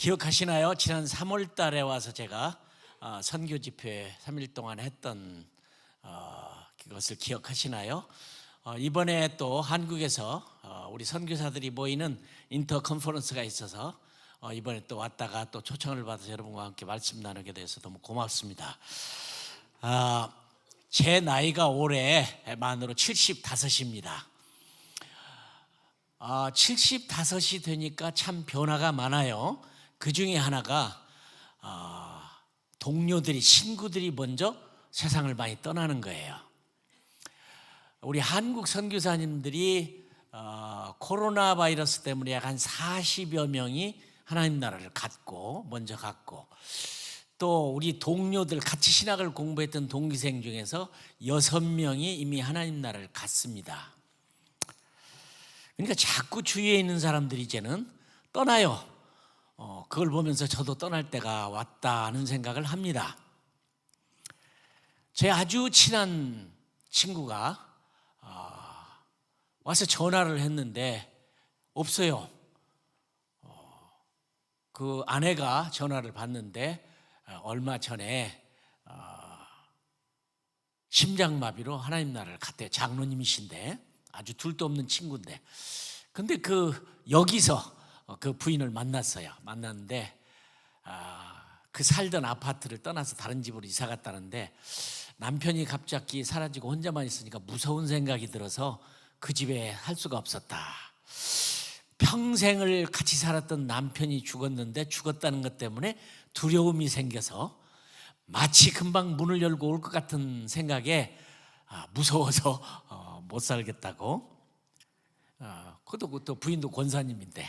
기억하시나요? 지난 3월 달에 와서 제가 선교 집회 3일 동안 했던 그것을 기억하시나요? 이번에 또 한국에서 우리 선교사들이 모이는 인터 컨퍼런스가 있어서 이번에 또 왔다가 또 초청을 받아서 여러분과 함께 말씀 나누게 돼서 너무 고맙습니다. 제 나이가 올해 만으로 75입니다. 75이 되니까 참 변화가 많아요. 그 중에 하나가 동료들이, 친구들이 먼저 세상을 많이 떠나는 거예요. 우리 한국 선교사님들이 코로나 바이러스 때문에 약 한 40여 명이 하나님 나라를 먼저 갔고, 또 우리 동료들, 같이 신학을 공부했던 동기생 중에서 6명이 이미 하나님 나라를 갔습니다. 그러니까 자꾸 주위에 있는 사람들이 이제는 떠나요. 그걸 보면서 저도 떠날 때가 왔다는 생각을 합니다. 제 아주 친한 친구가 와서 전화를 했는데 없어요. 그 아내가 전화를 받는데 얼마 전에 심장마비로 하나님 나라를 갔대요. 장로님이신데 아주 둘도 없는 친구인데, 근데 여기서 그 부인을 만났는데 그 살던 아파트를 떠나서 다른 집으로 이사 갔다는데, 남편이 갑자기 사라지고 혼자만 있으니까 무서운 생각이 들어서 그 집에 할 수가 없었다. 평생을 같이 살았던 남편이 죽었다는 것 때문에 두려움이 생겨서 마치 금방 문을 열고 올 것 같은 생각에 무서워서 못 살겠다고. 그것도 부인도 권사님인데,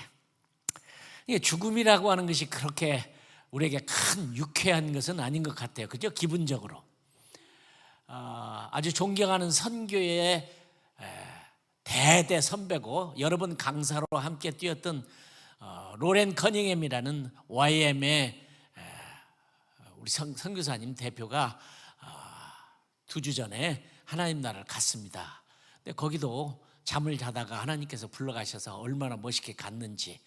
죽음이라고 하는 것이 그렇게 우리에게 큰 유쾌한 것은 아닌 것 같아요. 그죠? 기분적으로. 아주 존경하는 선교의 대대 선배고 여러 번 강사로 함께 뛰었던 로렌 커닝햄이라는 YM의 우리 선교사님 대표가 2주 전에 하나님 나라를 갔습니다. 근데 거기도 잠을 자다가 하나님께서 불러가셔서 얼마나 멋있게 갔는지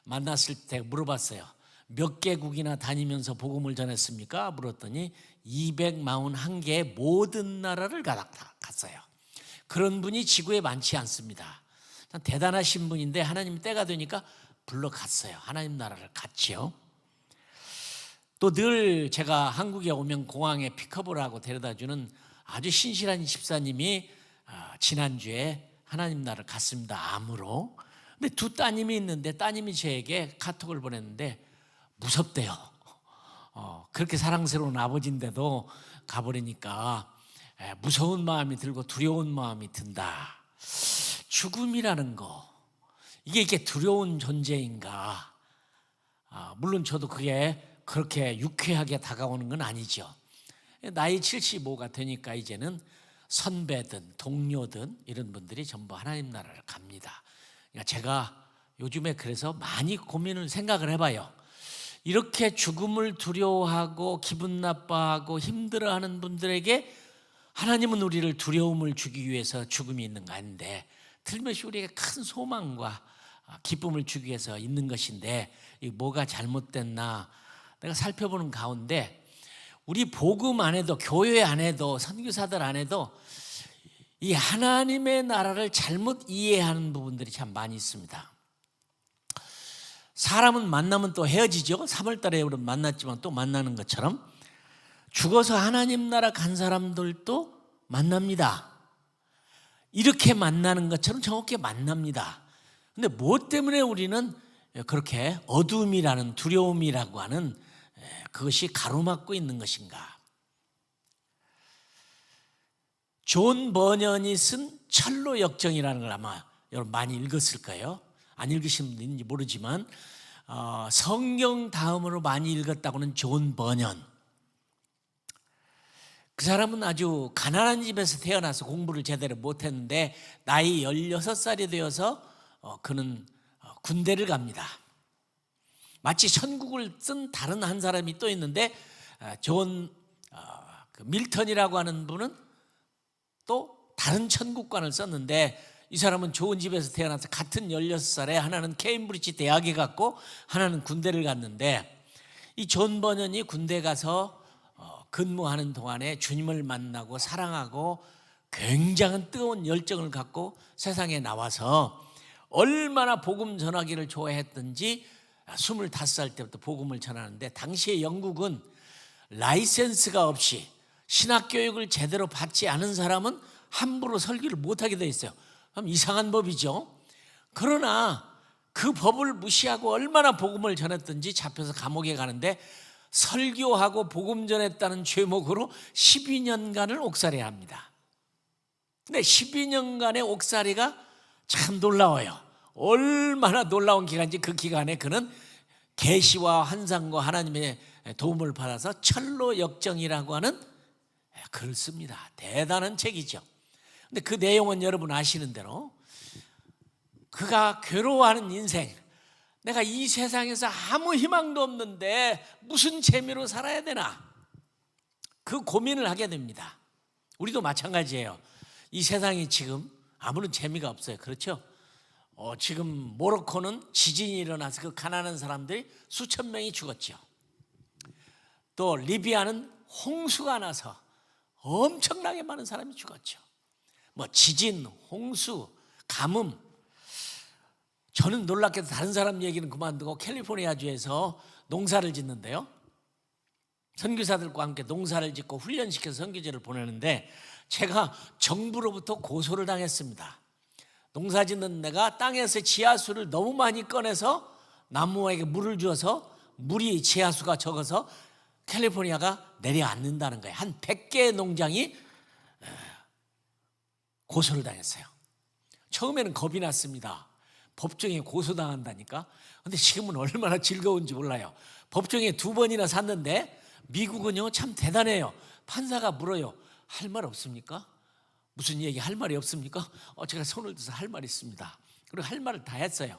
만났을 때 물어봤어요. 몇 개국이나 다니면서 복음을 전했습니까? 물었더니 241개의 모든 나라를 갔어요. 그런 분이 지구에 많지 않습니다. 대단하신 분인데 하나님 때가 되니까 불러갔어요. 하나님 나라를 갔지요. 또 늘 제가 한국에 오면 공항에 픽업을 하고 데려다주는 아주 신실한 집사님이 지난주에 하나님 나라를 갔습니다. 암으로. 근데 2 따님이 있는데 따님이 저에게 카톡을 보냈는데 무섭대요. 그렇게 사랑스러운 아버지인데도 가버리니까 무서운 마음이 들고 두려운 마음이 든다. 죽음이라는 거, 이게 두려운 존재인가? 물론 저도 그게 그렇게 유쾌하게 다가오는 건 아니죠. 나이 75가 되니까 이제는 선배든 동료든 이런 분들이 전부 하나님 나라를 갑니다. 그러니까 제가 요즘에 그래서 많이 생각을 해봐요. 이렇게 죽음을 두려워하고 기분 나빠하고 힘들어하는 분들에게 하나님은 우리를 두려움을 주기 위해서 죽음이 있는 거 아닌데, 틀림없이 우리에게 큰 소망과 기쁨을 주기 위해서 있는 것인데, 뭐가 잘못됐나 내가 살펴보는 가운데 우리 복음 안에도, 교회 안에도, 선교사들 안에도 이 하나님의 나라를 잘못 이해하는 부분들이 참 많이 있습니다. 사람은 만나면 또 헤어지죠. 3월 달에 우리는 만났지만 또 만나는 것처럼 죽어서 하나님 나라 간 사람들도 만납니다. 이렇게 만나는 것처럼 정확히 만납니다. 근데 무엇 때문에 우리는 그렇게 어둠이라는, 두려움이라고 하는 그것이 가로막고 있는 것인가? 존 버년이 쓴 철로 역정이라는 걸 아마 여러분 많이 읽었을 거예요. 안 읽으신 분도 있는지 모르지만 성경 다음으로 많이 읽었다고는 존 버년. 그 사람은 아주 가난한 집에서 태어나서 공부를 제대로 못했는데 나이 16살이 되어서 그는 군대를 갑니다. 마치 천국을 쓴 다른 한 사람이 또 있는데 존 밀턴이라고 하는 분은 또 다른 천국관을 썼는데 이 사람은 좋은 집에서 태어나서 같은 16살에 하나는 케임브리지 대학에 갔고 하나는 군대를 갔는데, 이 존 버년이 군대 가서 근무하는 동안에 주님을 만나고 사랑하고 굉장한 뜨거운 열정을 갖고 세상에 나와서 얼마나 복음 전하기를 좋아했던지 25살 때부터 복음을 전하는데, 당시에 영국은 라이센스가 없이 신학교육을 제대로 받지 않은 사람은 함부로 설교를 못하게 돼 있어요. 그럼 이상한 법이죠. 그러나 그 법을 무시하고 얼마나 복음을 전했던지 잡혀서 감옥에 가는데, 설교하고 복음 전했다는 죄목으로 12년간을 옥살이야 합니다. 근데 12년간의 옥살이가 참 놀라워요. 얼마나 놀라운 기간인지, 그 기간에 그는 계시와 환상과 하나님의 도움을 받아서 철로 역정이라고 하는 글을 씁니다. 대단한 책이죠. 근데 그 내용은 여러분 아시는 대로 그가 괴로워하는 인생, 내가 이 세상에서 아무 희망도 없는데 무슨 재미로 살아야 되나, 그 고민을 하게 됩니다. 우리도 마찬가지예요. 이 세상이 지금 아무런 재미가 없어요. 그렇죠? 지금 모로코는 지진이 일어나서 그 가난한 사람들이 수천 명이 죽었죠. 또 리비아는 홍수가 나서 엄청나게 많은 사람이 죽었죠. 뭐 지진, 홍수, 가뭄. 저는 놀랍게도 다른 사람 얘기는 그만두고 캘리포니아주에서 농사를 짓는데요, 선교사들과 함께 농사를 짓고 훈련시켜서 선교제를 보내는데, 제가 정부로부터 고소를 당했습니다. 농사 짓는 데가 땅에서 지하수를 너무 많이 꺼내서 나무에게 물을 주어서 물이 지하수가 적어서 캘리포니아가 내려앉는다는 거예요. 한 100개의 농장이 고소를 당했어요. 처음에는 겁이 났습니다. 법정에 고소당한다니까. 근데 지금은 얼마나 즐거운지 몰라요. 법정에 2번이나 샀는데, 미국은요 참 대단해요. 판사가 물어요. 할 말 없습니까? 무슨 얘기 할 말이 없습니까? 제가 손을 들어서 할 말이 있습니다. 그리고 할 말을 다 했어요.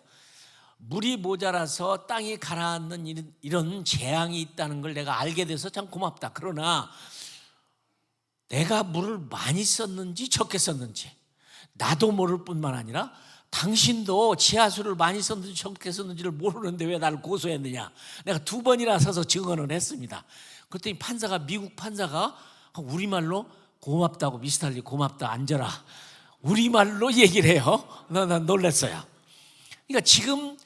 물이 모자라서 땅이 가라앉는 이런 재앙이 있다는 걸 내가 알게 돼서 참 고맙다. 그러나 내가 물을 많이 썼는지 적게 썼는지 나도 모를 뿐만 아니라 당신도 지하수를 많이 썼는지 적게 썼는지를 모르는데 왜 나를 고소했느냐. 내가 2번이나 서서 증언을 했습니다. 그랬더니 판사가, 미국 판사가 우리말로 고맙다고, 미스터리 고맙다, 앉아라, 우리말로 얘기를 해요. 난 놀랐어요. 그러니까 지금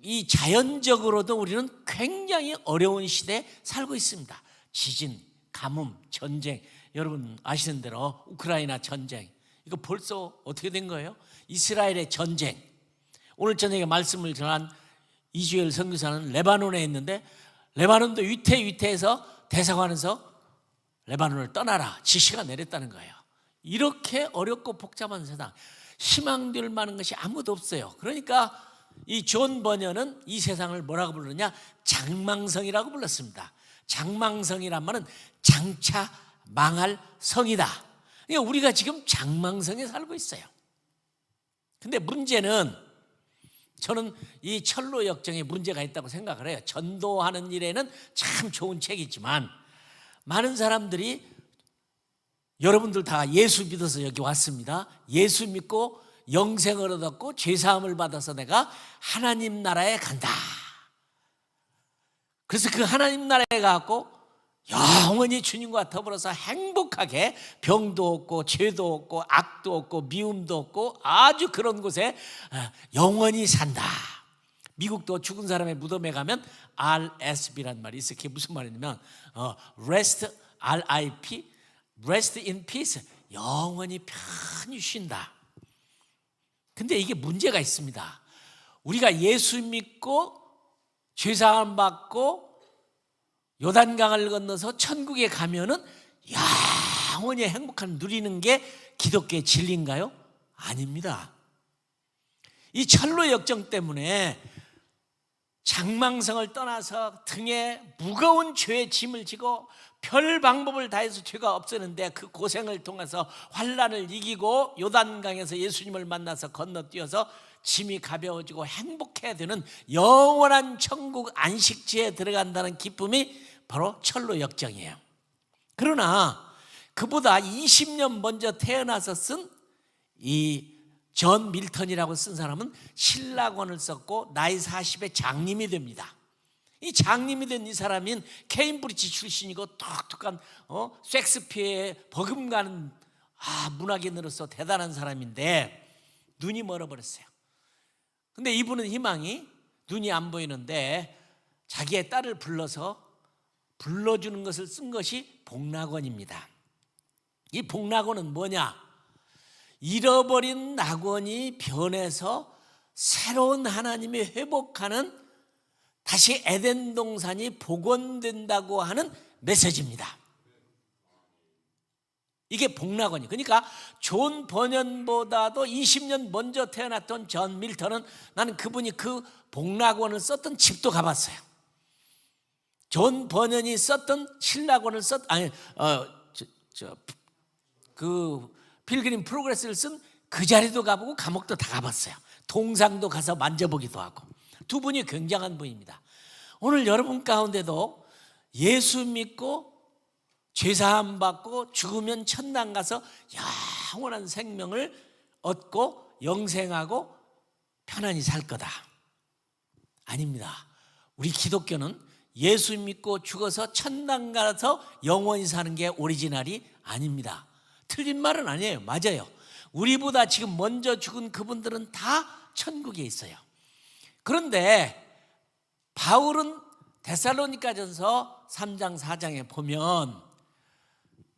이 자연적으로도 우리는 굉장히 어려운 시대에 살고 있습니다. 지진, 가뭄, 전쟁. 여러분 아시는 대로 우크라이나 전쟁, 이거 벌써 어떻게 된 거예요? 이스라엘의 전쟁. 오늘 저녁에 말씀을 전한 이주엘 선교사는 레바논에 있는데, 레바논도 위태위태해서 대사관에서 레바논을 떠나라 지시가 내렸다는 거예요. 이렇게 어렵고 복잡한 세상, 희망될 만한 것이 아무도 없어요. 그러니까 이 존 버년은 이 세상을 뭐라고 부르느냐, 장망성이라고 불렀습니다. 장망성이란 말은 장차 망할 성이다. 그러니까 우리가 지금 장망성에 살고 있어요. 근데 문제는, 저는 이 철로 역정에 문제가 있다고 생각을 해요. 전도하는 일에는 참 좋은 책이지만, 많은 사람들이, 여러분들 다 예수 믿어서 여기 왔습니다. 예수 믿고 영생을 얻었고 죄사함을 받아서 내가 하나님 나라에 간다. 그래서 그 하나님 나라에 가고 영원히 주님과 더불어서 행복하게 병도 없고 죄도 없고 악도 없고 미움도 없고 아주 그런 곳에 영원히 산다. 미국도 죽은 사람의 무덤에 가면 RSB란 말이 있어요. 그게 무슨 말이냐면 rest, RIP, rest in peace, 영원히 편히 쉰다. 근데 이게 문제가 있습니다. 우리가 예수 믿고 죄사함 받고 요단강을 건너서 천국에 가면은 영원히 행복한 누리는 게 기독교의 진리인가요? 아닙니다. 이 철로 역정 때문에 장망성을 떠나서 등에 무거운 죄의 짐을 지고 별 방법을 다해서 죄가 없었는데, 그 고생을 통해서 환난을 이기고 요단강에서 예수님을 만나서 건너뛰어서 짐이 가벼워지고 행복해야 되는 영원한 천국 안식지에 들어간다는 기쁨이 바로 철로 역정이에요. 그러나 그보다 20년 먼저 태어나서 쓴 이 존 밀턴이라고 쓴 사람은 신라권을 썼고 나이 40에 장님이 됩니다. 이 장님이 된 이 사람인 케임브리지 출신이고 똑똑한 셰익스피어에 버금가는 문학인으로서 대단한 사람인데 눈이 멀어버렸어요. 근데 이분은 희망이 눈이 안 보이는데 자기의 딸을 불러주는 것을 쓴 것이 복락원입니다. 이 복락원은 뭐냐? 잃어버린 낙원이 변해서 새로운 하나님이 회복하는, 다시 에덴 동산이 복원된다고 하는 메시지입니다. 이게 복락원이. 그러니까 존 버년보다도 20년 먼저 태어났던 존 밀턴은, 나는 그분이 그 복락원을 썼던 집도 가봤어요. 존 버년이 썼던 신락원을 필그림 프로그레스를 쓴 그 자리도 가보고 감옥도 다 가봤어요. 동상도 가서 만져보기도 하고. 두 분이 굉장한 분입니다. 오늘 여러분 가운데도 예수 믿고 죄사함 받고 죽으면 천당 가서 영원한 생명을 얻고 영생하고 편안히 살 거다. 아닙니다. 우리 기독교는 예수 믿고 죽어서 천당 가서 영원히 사는 게 오리지널이 아닙니다. 틀린 말은 아니에요. 맞아요. 우리보다 지금 먼저 죽은 그분들은 다 천국에 있어요. 그런데 바울은 데살로니가전서 3장 4장에 보면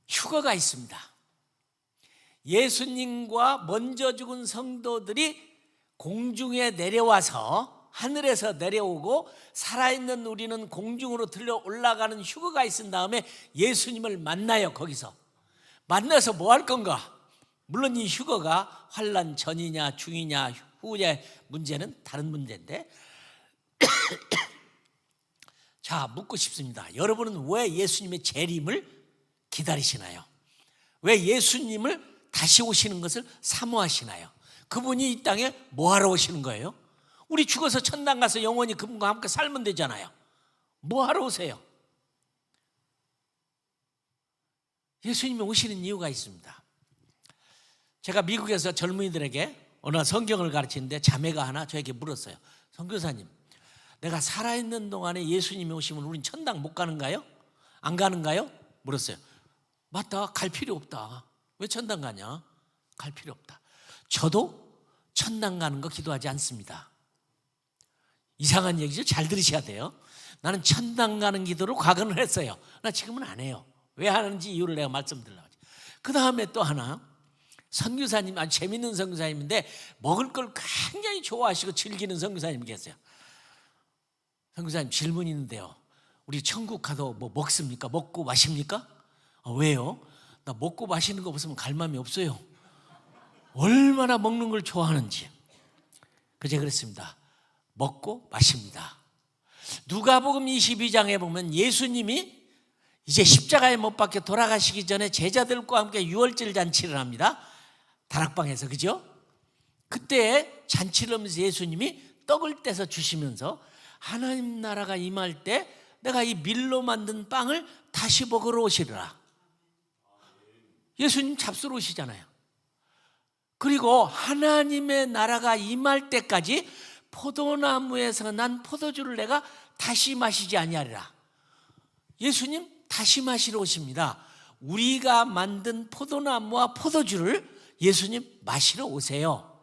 휴거가 있습니다. 예수님과 먼저 죽은 성도들이 공중에 내려와서, 하늘에서 내려오고 살아있는 우리는 공중으로 들려 올라가는 휴거가 있은 다음에 예수님을 만나요. 거기서 만나서 뭐 할 건가? 물론 이 휴거가 환난 전이냐 중이냐 후의 문제는 다른 문제인데 자, 묻고 싶습니다. 여러분은 왜 예수님의 재림을 기다리시나요? 왜 예수님을 다시 오시는 것을 사모하시나요? 그분이 이 땅에 뭐 하러 오시는 거예요? 우리 죽어서 천당 가서 영원히 그분과 함께 살면 되잖아요. 뭐 하러 오세요? 예수님이 오시는 이유가 있습니다. 제가 미국에서 젊은이들에게 어느 날 성경을 가르치는데 자매가 하나 저에게 물었어요. 선교사님, 내가 살아있는 동안에 예수님이 오시면 우린 천당 못 가는가요? 안 가는가요? 물었어요. 맞다, 갈 필요 없다. 왜 천당 가냐? 갈 필요 없다. 저도 천당 가는 거 기도하지 않습니다. 이상한 얘기죠? 잘 들으셔야 돼요. 나는 천당 가는 기도로 과거는 했어요. 나 지금은 안 해요. 왜 하는지 이유를 내가 말씀드리려고 하죠. 그 다음에 또 하나, 선교사님, 아주 재밌는 선교사님인데 먹을 걸 굉장히 좋아하시고 즐기는 선교사님이 계세요. 선교사님, 질문이 있는데요. 우리 천국 가도 뭐 먹습니까? 먹고 마십니까? 왜요? 나 먹고 마시는 거 없으면 갈 마음이 없어요. 얼마나 먹는 걸 좋아하는지. 그제 그랬습니다. 먹고 마십니다. 누가복음 22장에 보면 예수님이 이제 십자가에 못 박혀 돌아가시기 전에 제자들과 함께 유월절 잔치를 합니다. 다락방에서, 그죠? 그때 잔치를 하면서 예수님이 떡을 떼서 주시면서 하나님 나라가 임할 때 내가 이 밀로 만든 빵을 다시 먹으러 오시리라. 예수님 잡수러 오시잖아요. 그리고 하나님의 나라가 임할 때까지 포도나무에서 난 포도주를 내가 다시 마시지 아니하리라. 예수님 다시 마시러 오십니다. 우리가 만든 포도나무와 포도주를 예수님 마시러 오세요.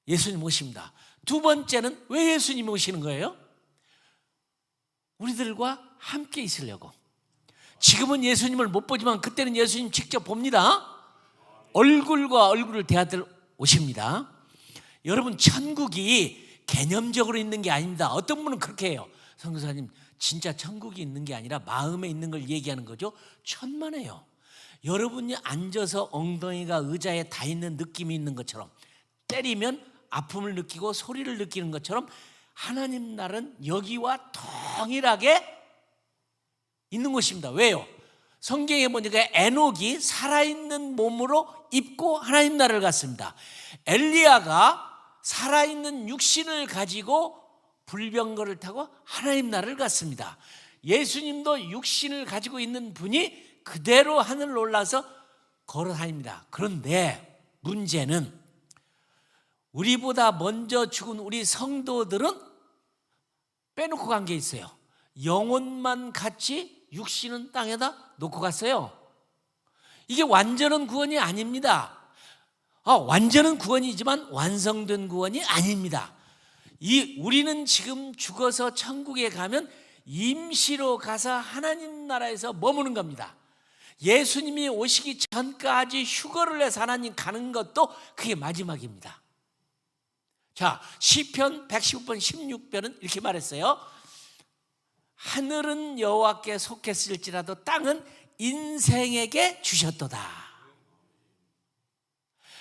예수님 오십니다. 두 번째는 왜 예수님이 오시는 거예요? 우리들과 함께 있으려고. 지금은 예수님을 못 보지만 그때는 예수님 직접 봅니다. 얼굴과 얼굴을 대하들 오십니다. 여러분, 천국이 개념적으로 있는 게 아닙니다. 어떤 분은 그렇게 해요. 선교사님, 진짜 천국이 있는 게 아니라 마음에 있는 걸 얘기하는 거죠. 천만에요. 여러분이 앉아서 엉덩이가 의자에 다 있는 느낌이 있는 것처럼, 때리면 아픔을 느끼고 소리를 느끼는 것처럼 하나님 나라는 여기와 동일하게 있는 것입니다. 왜요? 성경에 보니까 에녹이 살아있는 몸으로 입고 하나님 나라를 갔습니다. 엘리야가 살아있는 육신을 가지고 불병거를 타고 하나님 나라를 갔습니다. 예수님도 육신을 가지고 있는 분이 그대로 하늘로 올라서 걸어 다닙니다. 그런데 문제는 우리보다 먼저 죽은 우리 성도들은 빼놓고 간 게 있어요. 영혼만 같이 육신은 땅에다 놓고 갔어요. 이게 완전한 구원이 아닙니다. 완전한 구원이지만 완성된 구원이 아닙니다. 우리는 지금 죽어서 천국에 가면 임시로 가서 하나님 나라에서 머무는 겁니다. 예수님이 오시기 전까지 휴거를 해서 하나님 가는 것도 그게 마지막입니다. 자, 시편 115편 16편은 이렇게 말했어요. 하늘은 여호와께 속했을지라도 땅은 인생에게 주셨도다.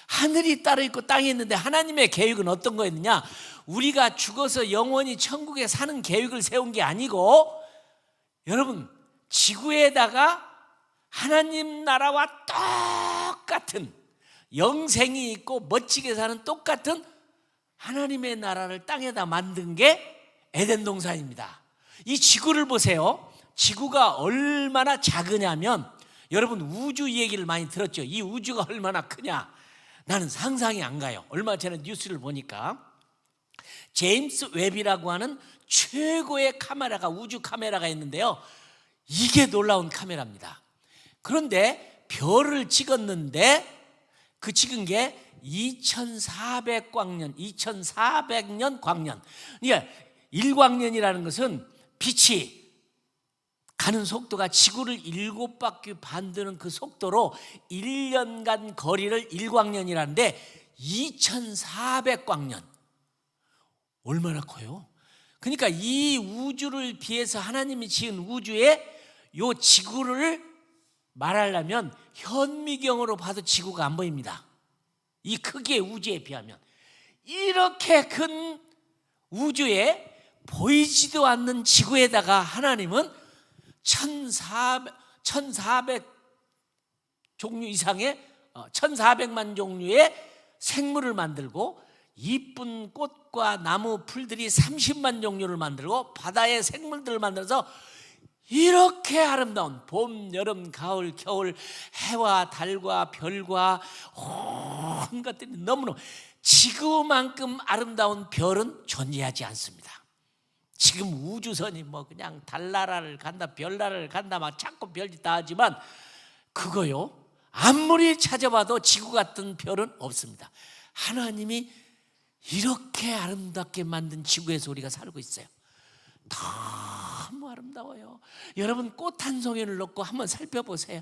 하늘이 따로 있고 땅이 있는데 하나님의 계획은 어떤 거였느냐? 우리가 죽어서 영원히 천국에 사는 계획을 세운 게 아니고, 여러분, 지구에다가 하나님 나라와 똑같은 영생이 있고 멋지게 사는 똑같은 하나님의 나라를 땅에다 만든 게 에덴 동산입니다. 이 지구를 보세요. 지구가 얼마나 작으냐면, 여러분 우주 얘기를 많이 들었죠. 이 우주가 얼마나 크냐, 나는 상상이 안 가요. 얼마 전에 뉴스를 보니까 제임스 웹이라고 하는 최고의 카메라가, 우주 카메라가 있는데요, 이게 놀라운 카메라입니다. 그런데 별을 찍었는데 그 찍은 게 2400광년, 2400년 광년. 그러니까 1광년이라는 것은 빛이 가는 속도가 지구를 7바퀴 반드는 그 속도로 1년간 거리를 1광년이라는데 2400광년. 얼마나 커요? 그러니까 이 우주를 비해서 하나님이 지은 우주에 요 지구를 말하려면 현미경으로 봐도 지구가 안 보입니다. 이 크기의 우주에 비하면. 이렇게 큰 우주에 보이지도 않는 지구에다가 하나님은 1400 종류 이상의 1400만 종류의 생물을 만들고, 이쁜 꽃과 나무 풀들이 30만 종류를 만들고, 바다의 생물들을 만들어서 이렇게 아름다운 봄, 여름, 가을, 겨울, 해와 달과 별과 온 것들이 너무너무, 지구만큼 아름다운 별은 존재하지 않습니다. 지금 우주선이 뭐 그냥 달나라를 간다, 별나라를 간다, 막 자꾸 별짓 다 하지만 그거요, 아무리 찾아봐도 지구 같은 별은 없습니다. 하나님이 이렇게 아름답게 만든 지구에서 우리가 살고 있어요. 너무 아름다워요. 여러분 꽃 한 송이를 놓고 한번 살펴보세요.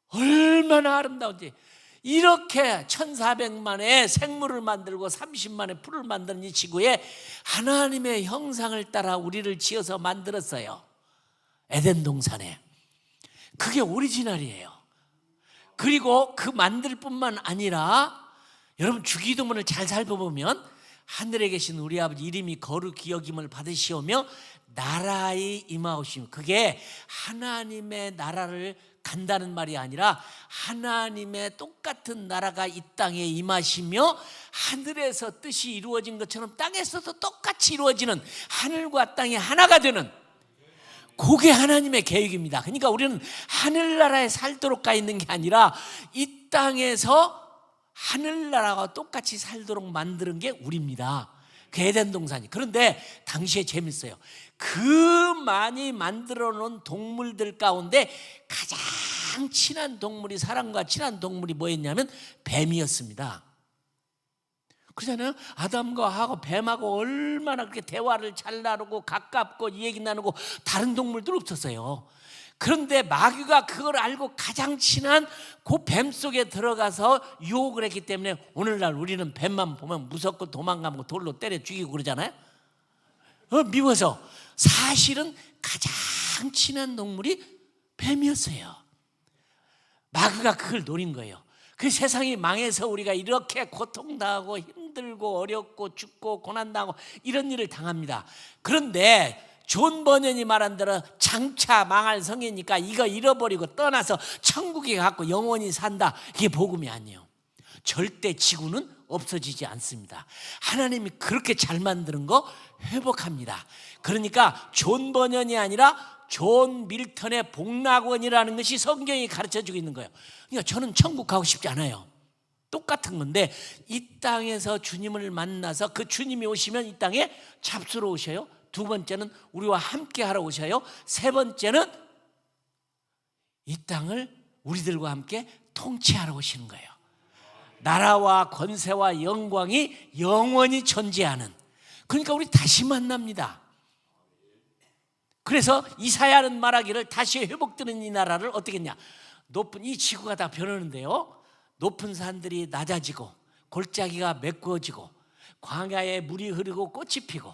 얼마나 아름다운지. 이렇게 1400만의 생물을 만들고 30만의 풀을 만드는 이 지구에 하나님의 형상을 따라 우리를 지어서 만들었어요. 에덴 동산에. 그게 오리지널이에요. 그리고 그 만들 뿐만 아니라, 여러분 주기도문을 잘 살펴보면 하늘에 계신 우리 아버지 이름이 거룩히 여김을 받으시오며 나라의 임하오시며, 그게 하나님의 나라를 간다는 말이 아니라 하나님의 똑같은 나라가 이 땅에 임하시며 하늘에서 뜻이 이루어진 것처럼 땅에서도 똑같이 이루어지는, 하늘과 땅이 하나가 되는, 그게 하나님의 계획입니다. 그러니까 우리는 하늘나라에 살도록 가 있는 게 아니라 이 땅에서 하늘나라와 똑같이 살도록 만드는 게 우리입니다. 그 에덴 동산이. 그런데 당시에 재밌어요. 그 많이 만들어 놓은 동물들 가운데 가장 친한 동물이, 사람과 친한 동물이 뭐였냐면 뱀이었습니다. 그러잖아요. 아담과 하고 뱀하고 얼마나 그렇게 대화를 잘 나누고 가깝고 얘기 나누고, 다른 동물들 없었어요. 그런데 마귀가 그걸 알고 가장 친한 그 뱀 속에 들어가서 유혹을 했기 때문에 오늘날 우리는 뱀만 보면 무섭고 도망가고 돌로 때려 죽이고 그러잖아요. 미워서. 사실은 가장 친한 동물이 뱀이었어요. 마귀가 그걸 노린 거예요. 그 세상이 망해서 우리가 이렇게 고통당하고 힘들고 어렵고 죽고 고난당하고 이런 일을 당합니다. 그런데 존 버년이 말한 대로 장차 망할 성이니까 이거 잃어버리고 떠나서 천국에 가고 영원히 산다, 이게 복음이 아니에요. 절대 지구는 없어지지 않습니다. 하나님이 그렇게 잘 만드는 거 회복합니다. 그러니까 존 버년이 아니라 존 밀턴의 복락원이라는 것이 성경이 가르쳐주고 있는 거예요. 그러니까 저는 천국 가고 싶지 않아요. 똑같은 건데, 이 땅에서 주님을 만나서 그 주님이 오시면 이 땅에 잡수러 오셔요. 두 번째는 우리와 함께 하러 오셔요. 세 번째는 이 땅을 우리들과 함께 통치하러 오시는 거예요. 나라와 권세와 영광이 영원히 존재하는, 그러니까 우리 다시 만납니다. 그래서 이사야는 말하기를 다시 회복되는 이 나라를 어떻게 했냐, 높은 이 지구가 다 변하는데요, 높은 산들이 낮아지고 골짜기가 메꾸어지고 광야에 물이 흐르고 꽃이 피고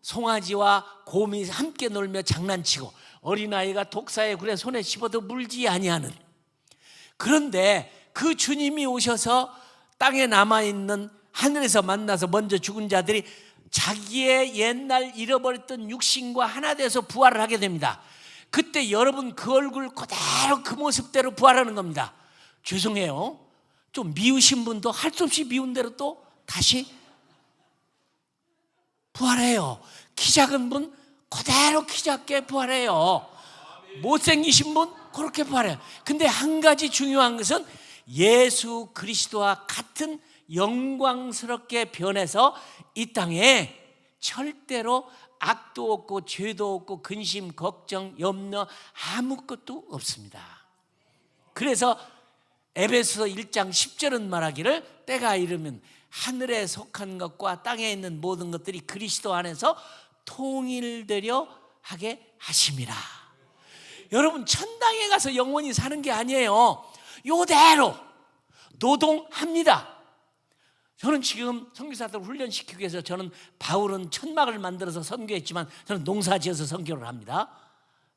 송아지와 곰이 함께 놀며 장난치고 어린아이가 독사의 굴에 손에 씹어도 물지 아니하는, 그런데 그 주님이 오셔서 땅에 남아있는, 하늘에서 만나서 먼저 죽은 자들이 자기의 옛날 잃어버렸던 육신과 하나 돼서 부활을 하게 됩니다. 그때 여러분 그 얼굴 그대로 그 모습대로 부활하는 겁니다. 죄송해요, 좀 미우신 분도 할 수 없이 미운 대로 또 다시 부활해요. 키 작은 분 그대로 키 작게 부활해요. 못생기신 분 그렇게 부활해요. 근데 한 가지 중요한 것은 예수 그리스도와 같은 영광스럽게 변해서 이 땅에 절대로 악도 없고 죄도 없고 근심, 걱정, 염려 아무것도 없습니다. 그래서 에베소서 1장 10절은 말하기를 때가 이르면 하늘에 속한 것과 땅에 있는 모든 것들이 그리스도 안에서 통일되려 하게 하심이라. 여러분, 천당에 가서 영원히 사는 게 아니에요. 요대로 노동합니다. 저는 지금 선교사들 훈련시키기 위해서, 저는 바울은 천막을 만들어서 선교했지만 저는 농사지어서 선교를 합니다.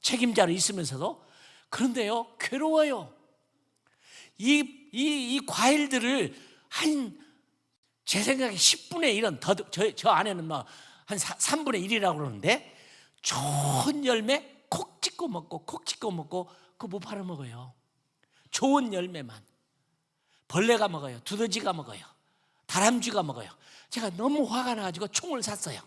책임자로 있으면서도. 그런데요, 괴로워요. 이 과일들을 제 생각에 10분의 1은 저 안에는 한 3분의 1이라고 그러는데, 좋은 열매 콕 찍고 먹고 그거 못 팔아 먹어요. 좋은 열매만 벌레가 먹어요. 두더지가 먹어요. 다람쥐가 먹어요. 제가 너무 화가 나가지고 총을 샀어요.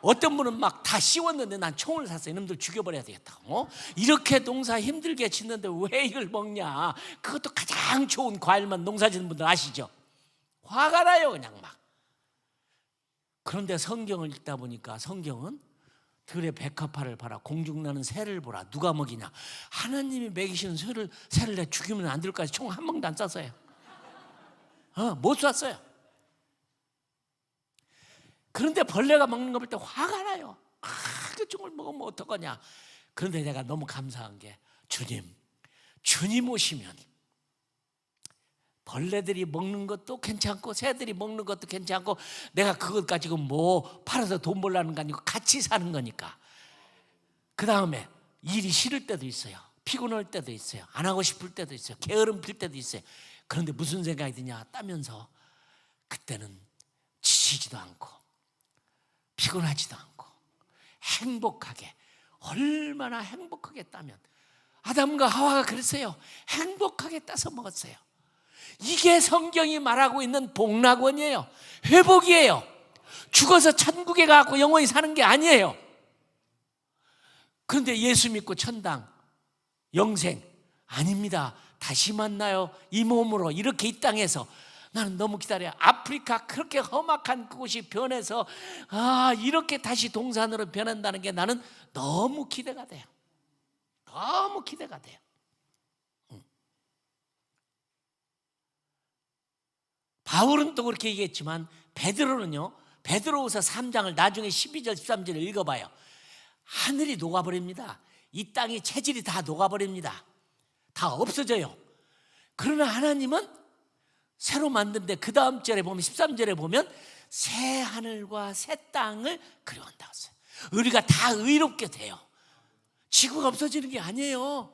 어떤 분은 막 다 씌웠는데 난 총을 샀어요. 이놈들 죽여버려야 되겠다고. 이렇게 농사 힘들게 짓는데 왜 이걸 먹냐. 그것도 가장 좋은 과일만 농사 짓는 분들 아시죠? 화가 나요, 그냥 막. 그런데 성경을 읽다 보니까 성경은 들의 백합화를 봐라, 공중나는 새를 보라, 누가 먹이냐. 하나님이 먹이시는 새를 내 죽이면 안 될까지 총 한 방도 안 쐈어요. 못 쐈어요. 그런데 벌레가 먹는 거 볼 때 화가 나요. 그 종을 먹으면 어떡하냐. 그런데 내가 너무 감사한 게, 주님 오시면 벌레들이 먹는 것도 괜찮고 새들이 먹는 것도 괜찮고, 내가 그것 가지고 뭐 팔아서 돈 벌라는 거 아니고 같이 사는 거니까. 그 다음에 일이 싫을 때도 있어요. 피곤할 때도 있어요. 안 하고 싶을 때도 있어요. 게으름 필 때도 있어요. 그런데 무슨 생각이 드냐 따면서, 그때는 지치지도 않고 피곤하지도 않고 행복하게, 얼마나 행복하게 따면, 아담과 하와가 그랬어요. 행복하게 따서 먹었어요. 이게 성경이 말하고 있는 복락원이에요. 회복이에요. 죽어서 천국에 가고 영원히 사는 게 아니에요. 그런데 예수 믿고 천당, 영생 아닙니다. 다시 만나요. 이 몸으로 이렇게 이 땅에서. 나는 너무 기다려요. 아프리카 그렇게 험악한 그곳이 변해서 이렇게 다시 동산으로 변한다는 게 나는 너무 기대가 돼요. 너무 기대가 돼요. 바울은 또 그렇게 얘기했지만 베드로는요, 베드로후서 3장을 나중에 12절 13절을 읽어봐요. 하늘이 녹아버립니다. 이 땅이 체질이 다 녹아버립니다. 다 없어져요. 그러나 하나님은 새로 만드는데, 그 다음 절에 보면 13절에 보면 새 하늘과 새 땅을 그려온다고 했어요. 우리가 다 의롭게 돼요. 지구가 없어지는 게 아니에요.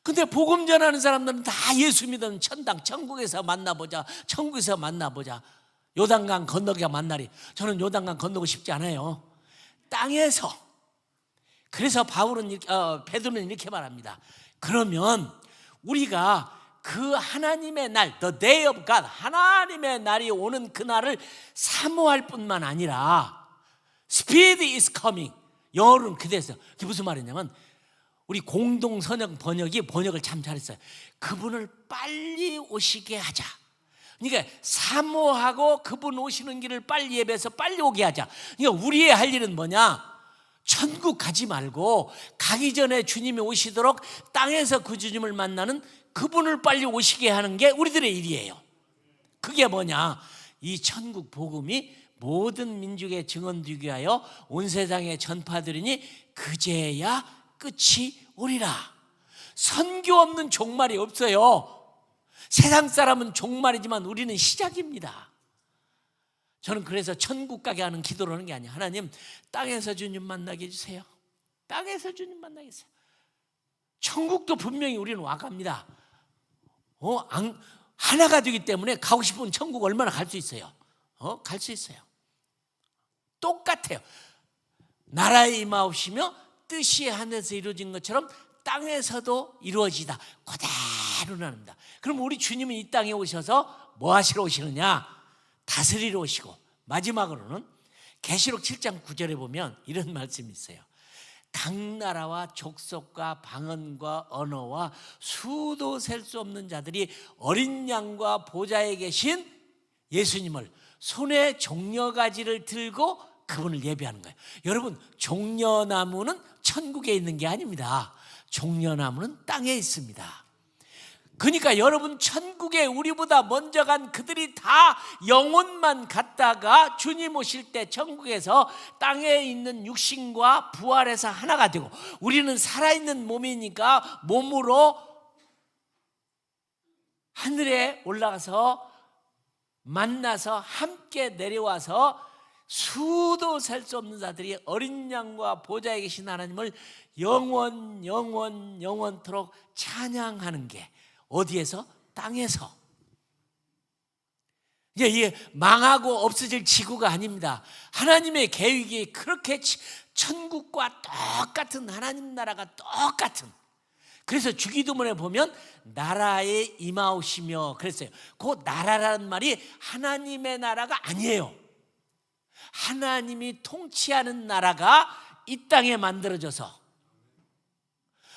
근데 복음 전하는 사람들은 다 예수 믿으면 천당, 천국에서 만나보자, 천국에서 만나보자, 요단강 건너기가 만나리. 저는 요단강 건너고 싶지 않아요. 땅에서. 그래서 베드로는 이렇게 말합니다. 그러면 우리가 그 하나님의 날, the day of God, 하나님의 날이 오는 그날을 사모할 뿐만 아니라 Speed is coming. 영어로는 그대로. 그게 무슨 말이냐면, 우리 공동 번역이 번역을 참 잘했어요. 그분을 빨리 오시게 하자. 그러니까 사모하고 그분 오시는 길을 빨리 예배해서 빨리 오게 하자. 그러니까 우리의 할 일은 뭐냐? 천국 가지 말고 가기 전에 주님이 오시도록 땅에서 그 주님을 만나는 그분을 빨리 오시게 하는 게 우리들의 일이에요. 그게 뭐냐? 이 천국 복음이 모든 민족에 증언되게 하여 온 세상에 전파되리니 그제야 끝이 오리라. 선교 없는 종말이 없어요. 세상 사람은 종말이지만 우리는 시작입니다. 저는 그래서 천국 가게 하는 기도를 하는 게 아니에요. 하나님, 땅에서 주님 만나게 해주세요. 땅에서 주님 만나게 해주세요. 천국도 분명히 우리는 와갑니다. 하나가 되기 때문에 가고 싶은 천국 얼마나 갈 수 있어요? 갈 수 있어요. 똑같아요. 나라에 임하옵시며 뜻이 하늘에서 이루어진 것처럼 땅에서도 이루어지다. 그대로 나옵니다. 그럼 우리 주님은 이 땅에 오셔서 뭐 하시러 오시느냐? 다스리러 오시고, 마지막으로는 계시록 7장 9절에 보면 이런 말씀이 있어요. 각 나라와 족속과 방언과 언어와 수도 셀 수 없는 자들이 어린 양과 보좌에 계신 예수님을 손에 종려가지를 들고 그분을 예배하는 거예요. 여러분, 종려나무는 천국에 있는 게 아닙니다. 종려나무는 땅에 있습니다. 그러니까 여러분, 천국에 우리보다 먼저 간 그들이 다 영혼만 갔다가 주님 오실 때 천국에서 땅에 있는 육신과 부활해서 하나가 되고, 우리는 살아있는 몸이니까 몸으로 하늘에 올라가서 만나서 함께 내려와서 수도 셀 수 없는 자들이 어린 양과 보좌에 계신 하나님을 영원토록 찬양하는 게 어디에서? 땅에서. 이게 망하고 없어질 지구가 아닙니다. 하나님의 계획이 그렇게 천국과 똑같은, 하나님 나라가 똑같은. 그래서 주기도문에 보면 나라에 임하오시며 그랬어요. 그 나라라는 말이 하나님의 나라가 아니에요. 하나님이 통치하는 나라가 이 땅에 만들어져서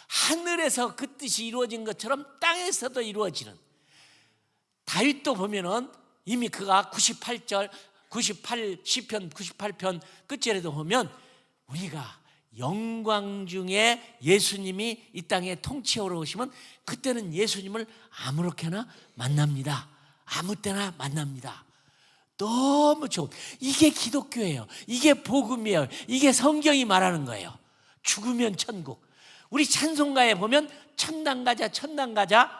하늘에서 그 뜻이 이루어진 것처럼 땅에서도 이루어지는. 다윗도 보면은 이미 그가 시편 98편 끝절에도 보면 우리가 영광 중에 예수님이 이 땅에 통치하러 오시면 그때는 예수님을 아무렇게나 만납니다. 아무 때나 만납니다. 너무 좋은, 이게 기독교예요. 이게 복음이에요. 이게 성경이 말하는 거예요. 죽으면 천국. 우리 찬송가에 보면 천당 가자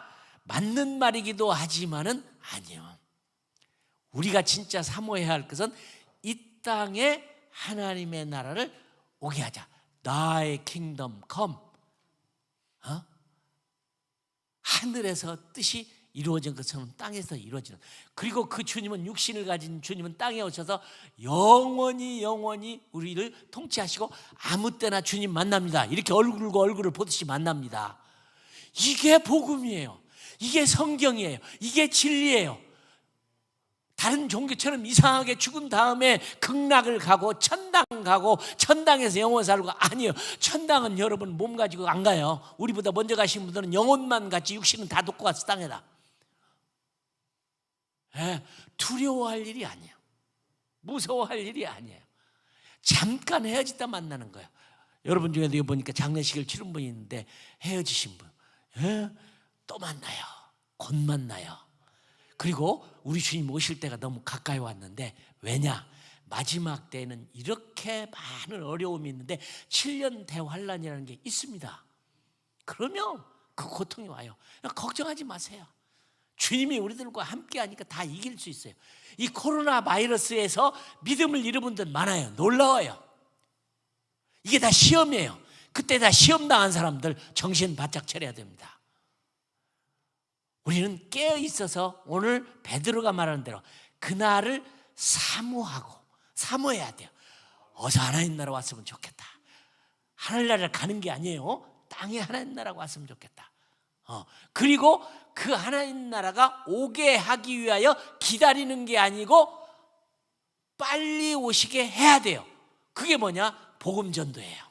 맞는 말이기도 하지만은 아니요. 우리가 진짜 사모해야 할 것은 이 땅에 하나님의 나라를 오게 하자. Thy kingdom come. 하늘에서 뜻이 이루어진 것처럼 땅에서 이루어지는. 그리고 그 주님은, 육신을 가진 주님은 땅에 오셔서 영원히 우리를 통치하시고 아무 때나 주님 만납니다. 이렇게 얼굴과 얼굴을 보듯이 만납니다. 이게 복음이에요. 이게 성경이에요. 이게 진리예요. 다른 종교처럼 이상하게 죽은 다음에 극락을 가고 천당 가고 천당에서 영원 살고, 아니에요. 천당은 여러분 몸 가지고 안 가요. 우리보다 먼저 가신 분들은 영혼만 갔지 육신은 다 놓고 갔어, 땅에다. 두려워할 일이 아니에요. 무서워할 일이 아니에요. 잠깐 헤어지다 만나는 거예요. 여러분 중에도 보니까 장례식을 치른 분이 있는데 헤어지신 분, 또 만나요. 곧 만나요. 그리고 우리 주님 오실 때가 너무 가까이 왔는데, 왜냐? 마지막 때에는 이렇게 많은 어려움이 있는데 7년 대환란이라는 게 있습니다. 그러면 그 고통이 와요. 걱정하지 마세요. 주님이 우리들과 함께 하니까 다 이길 수 있어요. 이 코로나 바이러스에서 믿음을 잃은 분들 많아요. 놀라워요. 이게 다 시험이에요. 그때 다 시험 당한 사람들 정신 바짝 차려야 됩니다. 우리는 깨어 있어서 오늘 베드로가 말하는 대로 그날을 사모해야 돼요. 어서 하나님 나라 왔으면 좋겠다. 하늘나라를 가는 게 아니에요. 땅에 하나님 나라가 왔으면 좋겠다. 그리고 그 하나님 나라가 오게 하기 위하여 기다리는 게 아니고 빨리 오시게 해야 돼요. 그게 뭐냐? 복음 전도예요.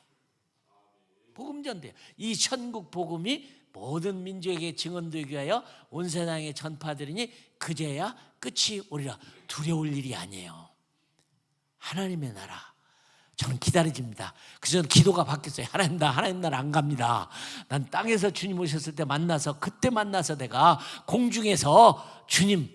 복음 전도예요. 이 천국 복음이 모든 민족에게 증언되기 위하여 온 세상에 전파되리니 그제야 끝이 오리라. 두려울 일이 아니에요. 하나님의 나라, 저는 기다려집니다. 그래서 저는 기도가 바뀌었어요. 하나님 나라 안 갑니다. 난 땅에서 주님 오셨을 때 만나서, 그때 만나서 내가 공중에서 주님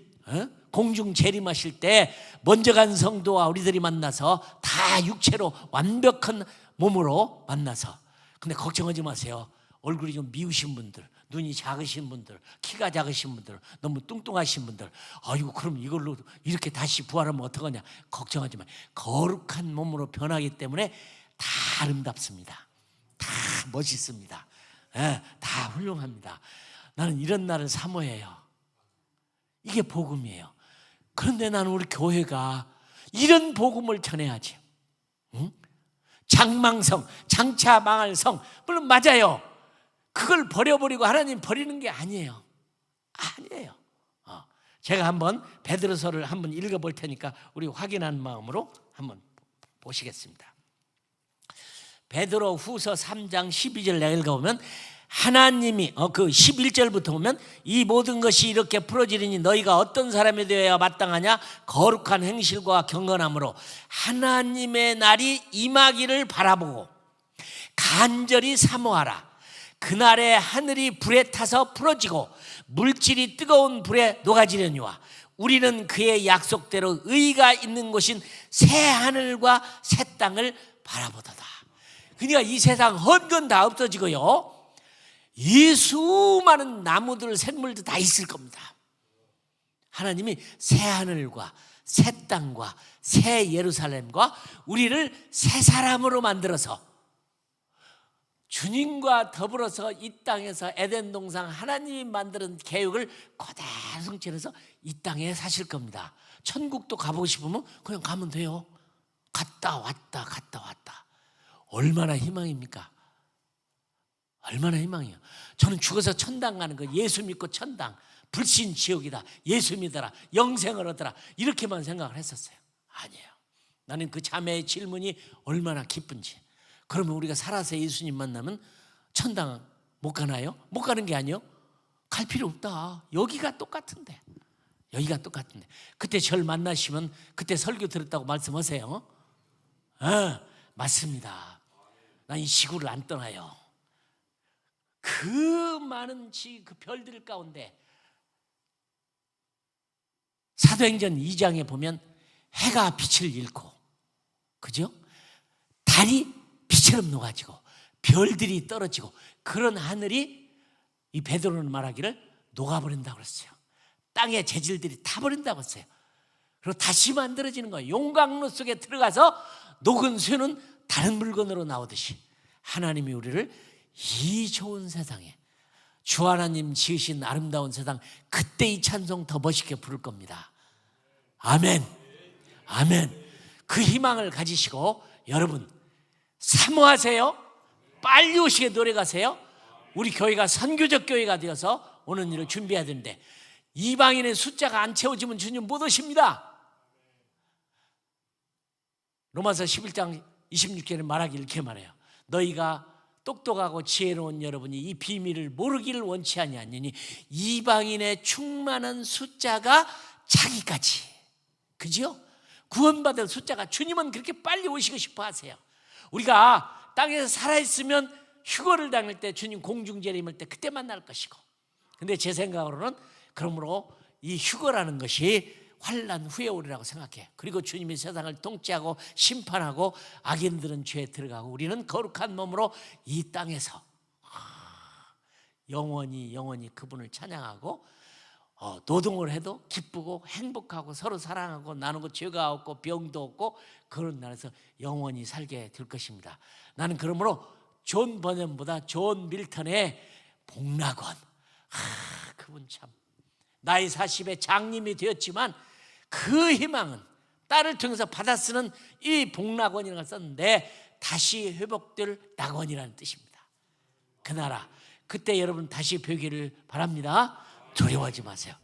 공중 재림하실 때 먼저 간 성도와 우리들이 만나서 다 육체로 완벽한 몸으로 만나서. 근데 걱정하지 마세요. 얼굴이 좀 미우신 분들, 눈이 작으신 분들, 키가 작으신 분들, 너무 뚱뚱하신 분들, 아이고 그럼 이걸로 이렇게 다시 부활하면 어떡하냐, 걱정하지 마요. 거룩한 몸으로 변하기 때문에 다 아름답습니다. 다 멋있습니다. 다 훌륭합니다. 나는 이런 날을 사모해요. 이게 복음이에요. 그런데 나는 우리 교회가 이런 복음을 전해야지. 장망성, 장차 망할 성, 물론 맞아요. 그걸 버려버리고 하나님 버리는 게 아니에요. 아니에요. 제가 한번 베드로서를 한번 읽어볼 테니까 우리 확인한 마음으로 한번 보시겠습니다. 베드로 후서 3장 12절 내가 읽어보면, 하나님이 그 11절부터 보면, 이 모든 것이 이렇게 풀어지리니 너희가 어떤 사람이 되어야 마땅하냐, 거룩한 행실과 경건함으로 하나님의 날이 임하기를 바라보고 간절히 사모하라. 그날에 하늘이 불에 타서 풀어지고 물질이 뜨거운 불에 녹아지려니와 우리는 그의 약속대로 의가 있는 곳인 새 하늘과 새 땅을 바라보도다. 그러니까 이 세상 헌 건 다 없어지고요, 이 수많은 나무들, 생물도 다 있을 겁니다. 하나님이 새 하늘과 새 땅과 새 예루살렘과 우리를 새 사람으로 만들어서 주님과 더불어서 이 땅에서 에덴 동산 하나님이 만드는 계획을 그대로 성취해서 이 땅에 사실 겁니다. 천국도 가보고 싶으면 그냥 가면 돼요. 갔다 왔다 갔다 왔다. 얼마나 희망입니까? 얼마나 희망이에요. 저는 죽어서 천당 가는 거, 예수 믿고 천당, 불신 지옥이다, 예수 믿어라, 영생을 얻어라, 이렇게만 생각을 했었어요. 아니에요. 나는 그 자매의 질문이 얼마나 기쁜지. 그러면 우리가 살아서 예수님 만나면 천당 못 가나요? 못 가는 게 아니에요. 갈 필요 없다. 여기가 똑같은데. 여기가 똑같은데. 그때 절 만나시면 그때 설교 들었다고 말씀하세요. 맞습니다. 난 이 지구를 안 떠나요. 그 많은 그 별들 가운데 사도행전 2장에 보면 해가 빛을 잃고, 그죠? 달이 빛처럼 녹아지고 별들이 떨어지고, 그런 하늘이 이 베드로는 말하기를 녹아버린다고 그랬어요. 땅의 재질들이 타버린다고 했어요. 그리고 다시 만들어지는 거예요. 용광로 속에 들어가서 녹은 쇠는 다른 물건으로 나오듯이 하나님이 우리를 이 좋은 세상에, 주 하나님 지으신 아름다운 세상, 그때 이 찬송 더 멋있게 부를 겁니다. 아멘. 아멘. 그 희망을 가지시고 여러분 사모하세요. 빨리 오시게 노력하세요. 우리 교회가 선교적 교회가 되어서 오는 일을 준비해야 되는데 이방인의 숫자가 안 채워지면 주님 못 오십니다. 로마서 11장 26절에 말하길 이렇게 말해요. 너희가 똑똑하고 지혜로운 여러분이 이 비밀을 모르기를 원치 아니하니 이방인의 충만한 숫자가 자기까지, 그죠? 구원받을 숫자가, 주님은 그렇게 빨리 오시고 싶어 하세요. 우리가 땅에서 살아있으면 휴거를 당할 때, 주님 공중재림할 때 그때 만날 것이고, 근데 제 생각으로는 그러므로 이 휴거라는 것이 환난 후에 오리라고 생각해요. 그리고 주님이 세상을 통치하고 심판하고 악인들은 죄에 들어가고 우리는 거룩한 몸으로 이 땅에서 영원히 그분을 찬양하고 노동을 해도 기쁘고 행복하고 서로 사랑하고 나누고 죄가 없고 병도 없고 그런 나라에서 영원히 살게 될 것입니다. 나는 그러므로 존 버년보다 존 밀턴의 복락원, 그분 참 나이 40에 장님이 되었지만 그 희망은 딸을 통해서 받아 쓰는 이 복락원이라는 걸 썼는데 다시 회복될 낙원이라는 뜻입니다. 그 나라, 그때 여러분 다시 뵈기를 바랍니다. 두려워하지 마세요.